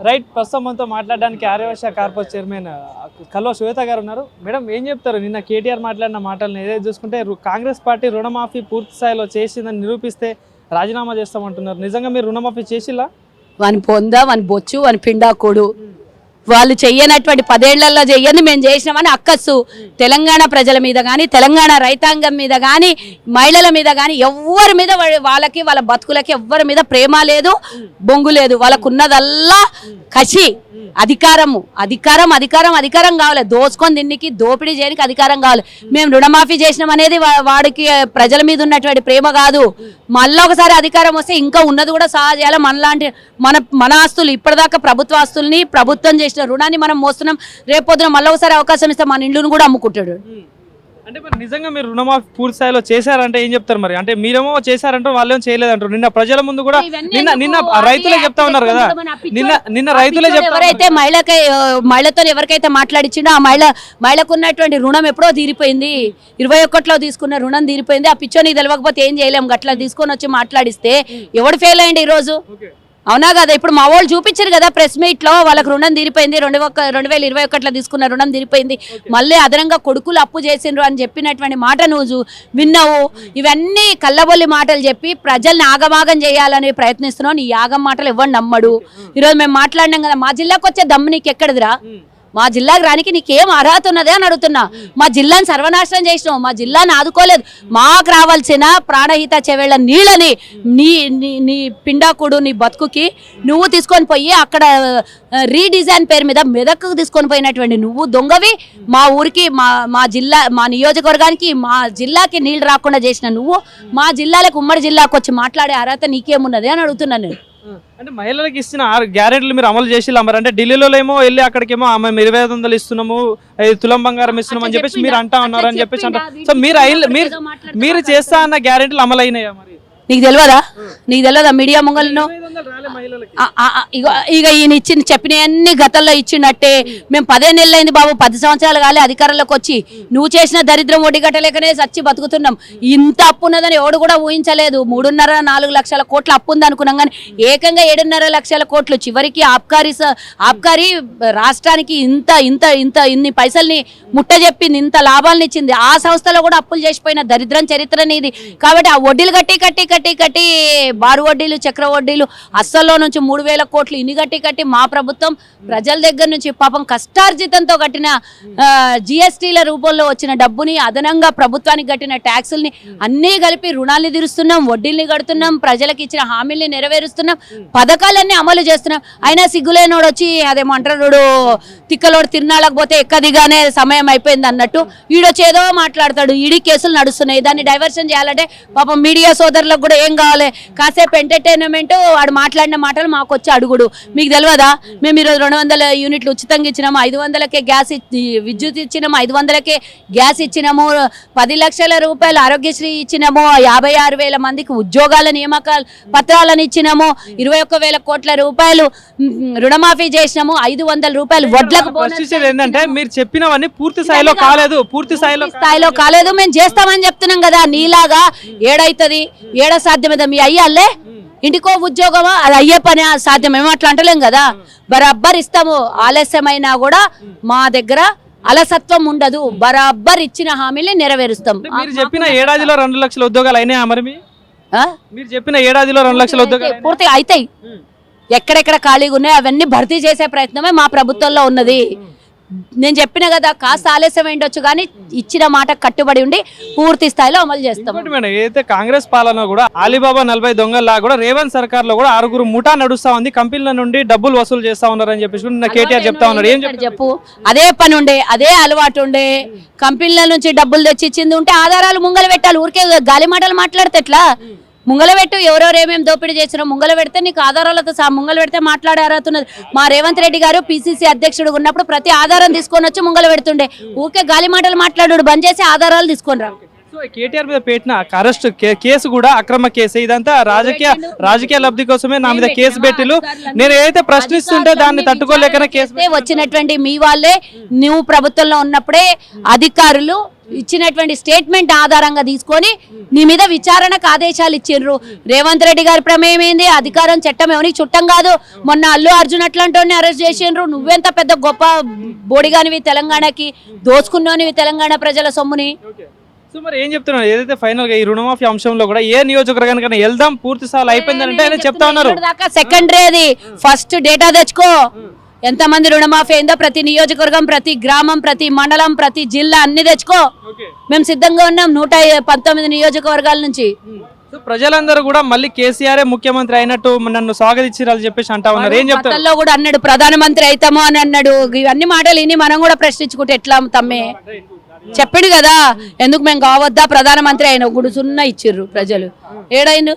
Right, ప్రస్తుతం మనతో మాట్లాడడానికి ఆర్యవైశ్య కార్పొరేషన్ చైర్మన్ కల్వ శ్వేత గారు ఉన్నారు. మేడం, ఏం చెప్తారు? నిన్న కేటీఆర్ మాట్లాడిన మాటలను ఏదైతే చూసుకుంటే కాంగ్రెస్ పార్టీ రుణమాఫీ పూర్తి స్థాయిలో చేసిందని నిరూపిస్తే రాజీనామా చేస్తామంటున్నారు. నిజంగా మీరు రుణమాఫీ చేసిల్లా? వాని పొందా, వాని బొచ్చు, వాని పిండాకోడు వాళ్ళు చెయ్యనటువంటి 10 ఏళ్లలో చెయ్యని మేము చేసినామని అక్కస్సు తెలంగాణ ప్రజల మీద కానీ, తెలంగాణ రైతాంగం మీద కానీ, మహిళల మీద కానీ ఎవరి మీద వాళ్ళకి వాళ్ళ బతుకులకి ఎవరి మీద ప్రేమ లేదు, బొంగు లేదు. వాళ్ళకున్నదల్లా కసి, అధికారము, అధికారం అధికారం అధికారం కావాలి. దోచుకొని దీనికి దోపిడీ చేయడానికి అధికారం కావాలి. మేము రుణమాఫీ చేసినాం అనేది వాడికి ప్రజల మీద ఉన్నటువంటి ప్రేమ కాదు. మళ్ళీ ఒకసారి అధికారం వస్తే ఇంకా ఉన్నది కూడా సహజాల మనలాంటి మన ఆస్తులు ఇప్పటిదాకా ప్రభుత్వ ఆస్తుల్ని ప్రభుత్వం చేసిన రుణాన్ని మనం మోస్తున్నాం. రేపొద్దున మళ్ళీ ఒకసారి అవకాశం ఇస్తే మన ఇళ్ళను కూడా అమ్ముకుంటాడు. అంటే మరి నిజంగా మీరు రుణమాఫీ పూర్తి స్థాయిలో చేశారంటే ఏం చెప్తారు? మరి అంటే మీరేమో చేశారంటారు, వాళ్ళేమో చేయలేదంటారు. నిన్న ప్రజల ముందు కూడా నిన్న రైతులే చెప్తా ఉన్నారు కదా, నిన్న రైతులే చెప్తా. ఎవరైతే మహిళతో ఎవరికైతే మాట్లాడిచ్చిండో ఆ మహిళకు ఉన్నటువంటి రుణం ఎప్పుడో తీరిపోయింది. 21లో తీసుకున్న రుణం తీరిపోయింది. ఆ పిచ్చోని తెలియకపోతే ఏం చేయలేము. గట్లా తీసుకొని వచ్చి మాట్లాడిస్తే ఎవడు ఫెయిల్ అయ్యండి ఈరోజు? అవునా కదా? ఇప్పుడు మా వాళ్ళు చూపించారు కదా ప్రెస్ మీట్ లో, వాళ్ళకి రుణం తీరిపోయింది. 2021లో తీసుకున్న రుణం తీరిపోయింది. మళ్ళీ అదనంగా కొడుకులు అప్పు చేసిండ్రు అని చెప్పినటువంటి మాట నువ్వు విన్నావు. ఇవన్నీ కళ్ళబొల్లి మాటలు చెప్పి ప్రజల్ని ఆగమాగం చేయాలని ప్రయత్నిస్తున్నావు. నీ యాగం మాటలు ఎవరు నమ్మడు. ఈరోజు మేము మాట్లాడినాం కదా, మా జిల్లాకు వచ్చే దమ్ము నీకు ఎక్కడిదిరా? మా జిల్లాకు రానికి నీకేం అర్హత ఉన్నదే అని అడుగుతున్నా. మా జిల్లాని సర్వనాశనం చేసినావు, మా జిల్లాని ఆదుకోలేదు. మాకు రావాల్సిన ప్రాణహిత చెవేళ్ల నీళ్ళని నీ పిండాకుడు నీ బతుకుకి నువ్వు తీసుకొని పోయి అక్కడ రీడిజైన్ పేరు మీద మెదక్కు తీసుకొని పోయినటువంటి నువ్వు దొంగవి. మా ఊరికి మా జిల్లా మా నియోజకవర్గానికి మా జిల్లాకి నీళ్ళు రాకుండా చేసిన నువ్వు మా జిల్లాలకు ఉమ్మడి జిల్లాకు వచ్చి మాట్లాడే అర్హత నీకేమున్నది అని అడుగుతున్నాను నేను. అంటే మహిళలకు ఇచ్చిన 6 గ్యారెంటీలు మీరు అమలు చేసిల్లా? మరి అంటే ఢిల్లీలో ఏమో వెళ్ళి అక్కడికేమో ఆమె 2500 ఇస్తున్నాము, 5 తులం బంగారం ఇస్తున్నాం అని చెప్పేసి మీరు అంటా ఉన్నారు అని చెప్పేసి అంటారు. సో మీరు చేస్తా అన్న గ్యారెంటీలు అమలు అయినాయా? మరి నీకు తెలియదా? మీడియా ముంగలను ఇక ఈయన చెప్పినవన్నీ గతంలో ఇచ్చినట్టే. మేము 15 నెలలు అయింది బాబు, 10 సంవత్సరాలు కాలే అధికారంలోకి వచ్చి. నువ్వు చేసిన దరిద్రం ఒడి గట్టలేకనే చచ్చి బతుకుతున్నాం. ఇంత అప్పు ఉన్నదని ఎవడు కూడా ఊహించలేదు. 3.5-4 లక్షల కోట్ల అప్పు ఉంది అనుకున్నాం, కానీ ఏకంగా 7.5 లక్షల కోట్లు. చివరికి ఆబ్కారీ రాష్ట్రానికి ఇన్ని పైసల్ని ముట్టజెప్పింది, ఇంత లాభాలను ఇచ్చింది. ఆ సంస్థలో కూడా అప్పులు చేసిపోయిన దరిద్రం చరిత్ర నీది. కాబట్టి ఆ వడ్డీలు కట్టి బారు వడ్డీలు, చక్ర వడ్డీలు, అస్సల్లో నుంచి 3000 కోట్లు ఇన్ని కట్టి మా ప్రభుత్వం ప్రజల దగ్గర నుంచి పాపం కష్టార్జితంతో కట్టిన జిఎస్టీల రూపంలో వచ్చిన డబ్బుని, అదనంగా ప్రభుత్వానికి కట్టిన ట్యాక్సుల్ని అన్నీ కలిపి రుణాల్ని తీరుస్తున్నాం, వడ్డీల్ని కడుతున్నాం, ప్రజలకు ఇచ్చిన హామీల్ని నెరవేరుస్తున్నాం, పథకాలన్నీ అమలు చేస్తున్నాం. అయినా సిగ్గులేనోడు వచ్చి అదేమంటారు, తిక్కలోడు తిరునాళ్ళకు పోతే ఎక్కదిగానే సమయం అయిపోయింది అన్నట్టు ఈడొచ్చి ఏదో మాట్లాడతాడు. ఈడీ కేసులు నడుస్తున్నాయి. దాన్ని డైవర్షన్ చేయాలంటే పాపం మీడియా సోదరులకు కూడా ఏం కావాలి? కాసేపు ఎంటర్టైన్మెంట్, వాడు మాట్లాడిన మాటలు మాకు వచ్చి అడుగుడు. మీకు తెలియదా? మేము ఈరోజు 200 యూనిట్లు ఉచితంగా ఇచ్చినాము, 500కే గ్యాస్ విద్యుత్ ఇచ్చినాము, 500కే గ్యాస్ ఇచ్చినాము, 10 లక్షల రూపాయలు ఆరోగ్యశ్రీ ఇచ్చినాము, 56,000 మందికి ఉద్యోగాల నియామకాల పత్రాలను ఇచ్చినాము, 21,000 కోట్ల రూపాయలు రుణమాఫీ చేసినాము, 500 రూపాయలు వడ్లకు ఏంటంటే మీరు చెప్పినవన్నీ పూర్తి స్థాయిలో కాలేదు. మేము చేస్తామని చెప్తున్నాం కదా. నీలాగా ఏడైతుంది, ఏడ సాధ్యమేదా? మీ అయ్యాలే ఇంటికో ఉద్యోగమా, అది అయ్యే పని సాధ్యమేమో అట్లా అంటలేం కదా. బరాబర్ ఇస్తాము. ఆలస్యమైనా కూడా మా దగ్గర అలసత్వం ఉండదు. బరాబర్ ఇచ్చిన హామీని నెరవేరుస్తాం. మీరు చెప్పిన ఏడాదిలో 2 లక్షల ఉద్యోగాలు అయినాయా? మరి మీరు చెప్పిన ఏడాదిలో 2 లక్షల ఉద్యోగాలు పూర్తిగా అవుతాయి. ఎక్కడెక్కడ ఖాళీగా ఉన్నాయో అవన్నీ భర్తీ చేసే ప్రయత్నమే మా ప్రభుత్వంలో ఉన్నది. నేను చెప్పిన కదా, కాస్త ఆలస్యం ఏంటొచ్చు కానీ ఇచ్చిన మాట కట్టుబడి ఉండి పూర్తి స్థాయిలో అమలు చేస్తాం. ఏదైతే కాంగ్రెస్ పాలన కూడా అలీబాబా 40 దొంగల్లా కూడా రేవంత్ సర్కార్ లో కూడా 6 ముఠా నడుస్తా ఉంది, కంపెనీల నుండి డబ్బులు వసూలు చేస్తా ఉన్నారని చెప్పేసి కేటీఆర్ చెప్తా ఉన్నాడు. ఏం చెప్పు? అదే పని ఉండే, అదే అలవాటు ఉండే. కంపెనీల నుంచి డబ్బులు తెచ్చి ఇచ్చింది ఉంటే ఆధారాలు ముంగల పెట్టాలి. ఊరికే గాలి మాటలు మాట్లాడితే ఎట్లా? ముంగల పెట్టు. ఎవరెవరు ఏమేమి దోపిడీ చేసినా ముంగల పెడితే నీకు ఆధారాలతో ముంగల పెడితే మాట్లాడే అర్హత ఉన్నది. మా రేవంత్ రెడ్డి గారు పిసిసి అధ్యక్షుడు ఉన్నప్పుడు ప్రతి ఆధారం తీసుకొని వచ్చి ముంగల పెడుతుండే. ఊరికే గాలి మాటలు మాట్లాడు బంద్ చేసి ఆధారాలు తీసుకొని రా. సో కేటీఆర్ మీద పెట్టిన అరెస్ట్ కేసు కూడా అక్రమ కేసు, ఇదంతా రాజకీయ లబ్ధి కోసమే నా మీద కేసు పెట్టిలు. నేను ఏదైతే ప్రశ్నిస్తుంటే దాన్ని తట్టుకోలేకనే కేసు వచ్చినటువంటి మీ వాళ్ళే నువ్వు ప్రభుత్వంలో ఉన్నప్పుడే అధికారులు ఇచ్చినటువంటి స్టేట్మెంట్ ఆధారంగా తీసుకొని నీ మీద విచారణకు ఆదేశాలు ఇచ్చిండ్రు. రేవంత్ రెడ్డి గారి ప్రమేయం ఏంది? అధికారం చట్టం ఎవరికి చుట్టం కాదు. మొన్న అల్లు అర్జున్ అట్లాంటి అరెస్ట్ చేసిండ్రు. నువ్వెంత పెద్ద గొప్ప బోడిగానివి, తెలంగాణకి దోచుకున్నోనివి తెలంగాణ ప్రజల సొమ్ముని. సో మరి ఏం చెప్తున్నారు? ఏదైతే ఫైనల్ గా ఈ రుణమాఫీ అంశంలో కూడా ఏ నియోజకవర్గానికైనా వెళ్దాం పూర్తి స్థాయిలో అయిపోయిందంటే ఆయన చెప్తా ఉన్నారు. సెకండరీ అది, ఫస్ట్ డేటా తెచ్చుకో. ఎంతమంది రుణమాఫీ అయిందో ప్రతి నియోజకవర్గం, ప్రతి గ్రామం, ప్రతి మండలం, ప్రతి జిల్లా అన్ని తెచ్చుకో. మేము సిద్ధంగా ఉన్నాం 119 నియోజకవర్గాల నుంచి. సో ప్రజలందరూ కూడా మళ్ళీ కేసీఆర్ ముఖ్యమంత్రి అయినట్టు నన్ను స్వాగతించారని చెప్పేసి అంటా ఉన్నారు. ఏం చెప్తారు? గతంలో కూడా అన్నాడు ప్రధానమంత్రి అవుతామో అని అన్నాడు. ఇవన్నీ మాటలు విని మనం కూడా ప్రశ్నించుకుంటే ఎట్లా తమ్మే? చెప్పాడు కదా ఎందుకు మేము కావద్దా ప్రధానమంత్రి అయిన గుడి సున్నా ఇచ్చిర్రు ప్రజలు. ఏడైండు